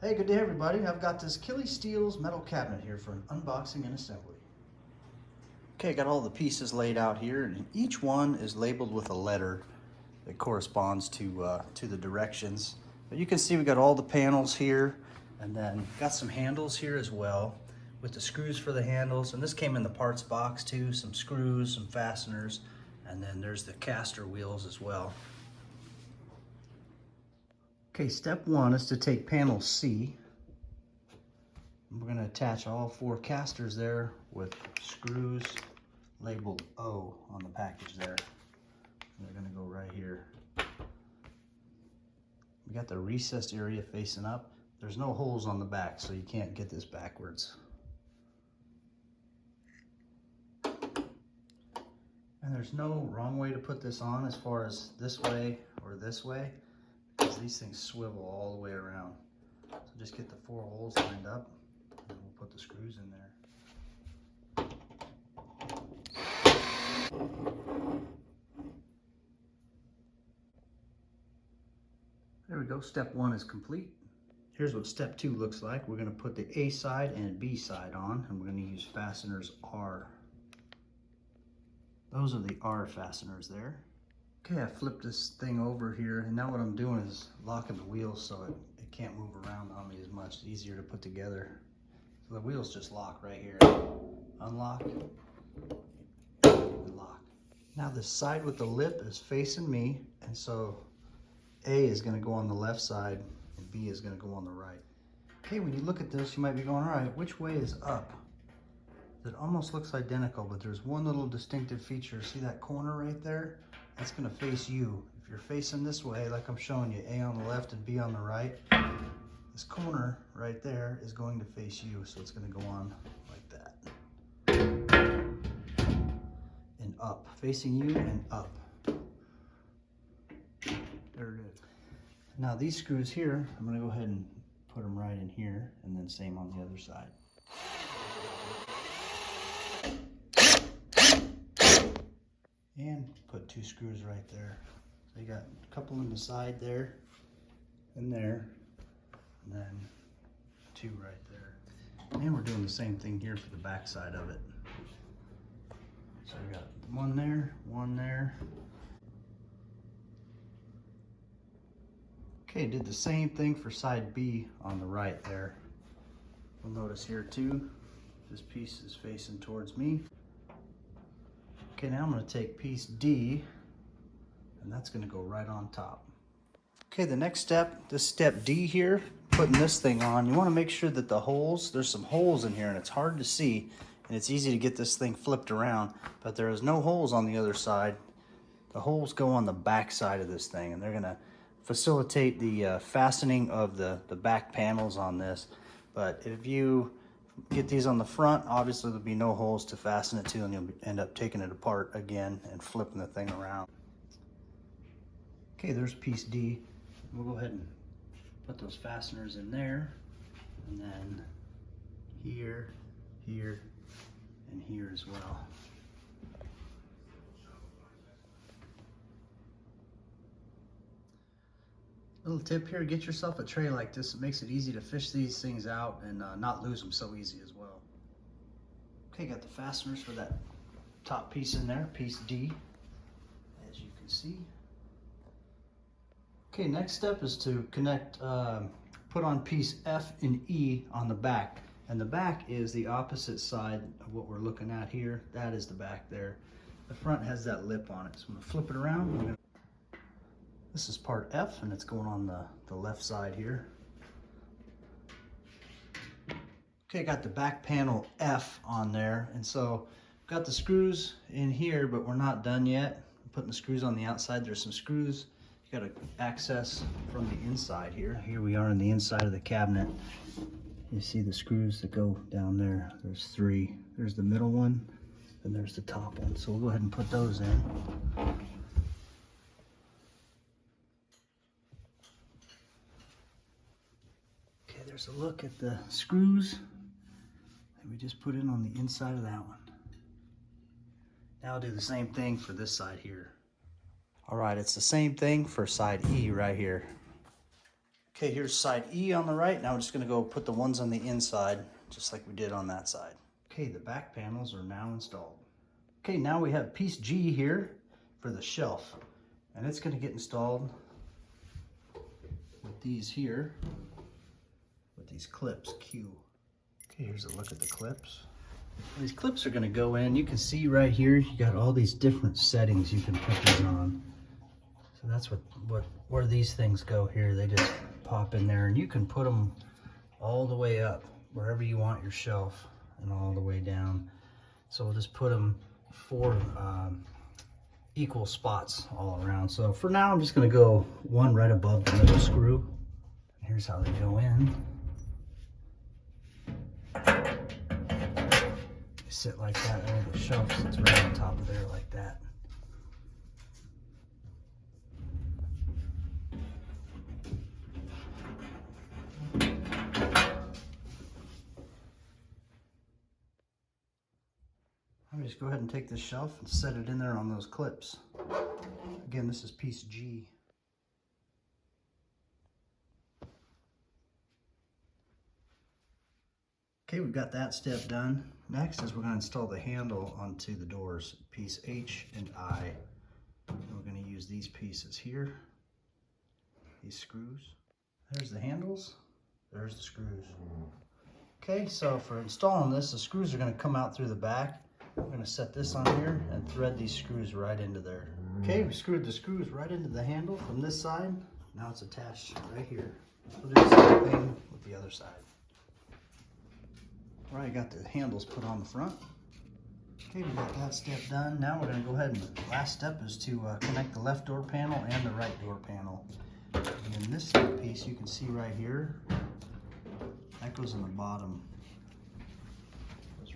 Hey, good day everybody. I've got this Killy Steels metal cabinet here for an unboxing and assembly. Okay, I got all the pieces laid out here, and each one is labeled with a letter that corresponds to the directions. But you can see we got all the panels here, and then got some handles here as well with the screws for the handles. And this came in the parts box too, some screws, some fasteners, and then there's the caster wheels as well. Okay, step one is to take panel C. We're going to attach all 4 casters there with screws labeled O on the package there. They're going to go right here. We got the recessed area facing up. There's no holes on the back, so you can't get this backwards. And there's no wrong way to put this on as far as this way or this way, because these things swivel all the way around. So just get the 4 holes lined up, and we'll put the screws in there. There we go, step 1 is complete. Here's what step 2 looks like. We're going to put the A side and B side on, and we're going to use fasteners R. Those are the R fasteners there. Okay, I flipped this thing over here, and now what I'm doing is locking the wheels so it can't move around on me as much. It's easier to put together. So the wheels just lock right here. Unlock, and lock. Now the side with the lip is facing me, and so A is going to go on the left side, and B is going to go on the right. Okay, when you look at this, you might be going, all right, which way is up? It almost looks identical, but there's one little distinctive feature. See that corner right there? That's going to face you. If you're facing this way, like I'm showing you, A on the left and B on the right, this corner right there is going to face you, so it's going to go on like that. And up, facing you and up. There it is. Now these screws here, I'm going to go ahead and put them right in here, and then same on the other side. And put 2 screws right there. So you got a couple in the side there, and there, and then 2 right there. And we're doing the same thing here for the back side of it. So we got 1 there, 1 there. Okay, did the same thing for side B on the right there. You'll notice here too, this piece is facing towards me. Okay, now I'm going to take piece D, and that's going to go right on top. Okay, the next step, this step D here, putting this thing on, you want to make sure that the holes, there's some holes in here, and it's hard to see, and it's easy to get this thing flipped around, but there is no holes on the other side. The holes go on the back side of this thing, and they're going to facilitate the fastening of the back panels on this. But if you get these on the front, obviously there'll be no holes to fasten it to, and you'll end up taking it apart again and flipping the thing around. Okay, there's piece D. We'll go ahead and put those fasteners in there, and then here, here, and here as well. Little tip here, get yourself a tray like this. It makes it easy to fish these things out and not lose them so easy as well. Okay, got the fasteners for that top piece in there, piece D, as you can see. Okay, next step is to connect, put on piece F and E on the back. And the back is the opposite side of what we're looking at here. That is the back there. The front has that lip on it. So I'm gonna flip it around. This is part F, and it's going on the left side here. Okay, got the back panel F on there, and so got the screws in here, but we're not done yet. I'm putting the screws on the outside. There's some screws you got to access from the inside here. Here we are on the inside of the cabinet. You see the screws that go down there. There's 3. There's the middle one, and there's the top one. So we'll go ahead and put those in. There's a look at the screws that we just put in on the inside of that one. Now I'll do the same thing for this side here. All right, it's the same thing for side E right here. Okay, here's side E on the right. Now we're just gonna go put the ones on the inside, just like we did on that side. Okay, the back panels are now installed. Okay, now we have piece G here for the shelf, and it's gonna get installed with these here, with these clips, Q. Okay, here's a look at the clips. These clips are gonna go in. You can see right here, you got all these different settings you can put these on. So that's where these things go here. They just pop in there, and you can put them all the way up, wherever you want your shelf, and all the way down. So we'll just put them 4 equal spots all around. So for now, I'm just gonna go one right above the middle screw. Here's how they go in. They sit like that, and the shelf sits right on top of there like that. Let me just go ahead and take this shelf and set it in there on those clips. Again, this is piece G. Okay, we've got that step done. Next is we're going to install the handle onto the doors, piece H and I. And we're going to use these pieces here, these screws. There's the handles, there's the screws. Okay, so for installing this, the screws are going to come out through the back. We're going to set this on here and thread these screws right into there. Okay, we screwed the screws right into the handle from this side. Now it's attached right here. We'll do the same thing with the other side. All right, got the handles put on the front. Okay, we got that step done. Now we're going to go ahead and the last step is to connect the left door panel and the right door panel. And then this piece you can see right here, that goes in the bottom.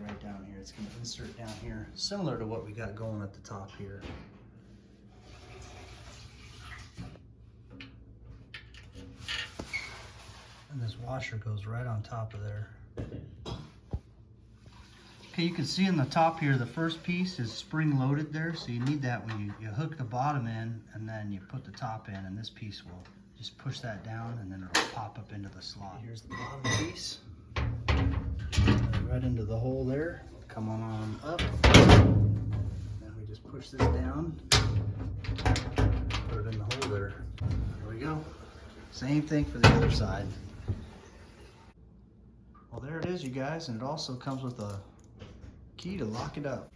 Right down here. It's going to insert down here, similar to what we got going at the top here. And this washer goes right on top of there. Okay, you can see in the top here, the first piece is spring loaded there, so you need that when you hook the bottom in, and then you put the top in, and this piece will just push that down, and then it'll pop up into the slot. Here's the bottom piece. Right into the hole there. Come on up. Then we just push this down. Put it in the hole there. There we go. Same thing for the other side. Well, there it is, you guys, and it also comes with a key to lock it up.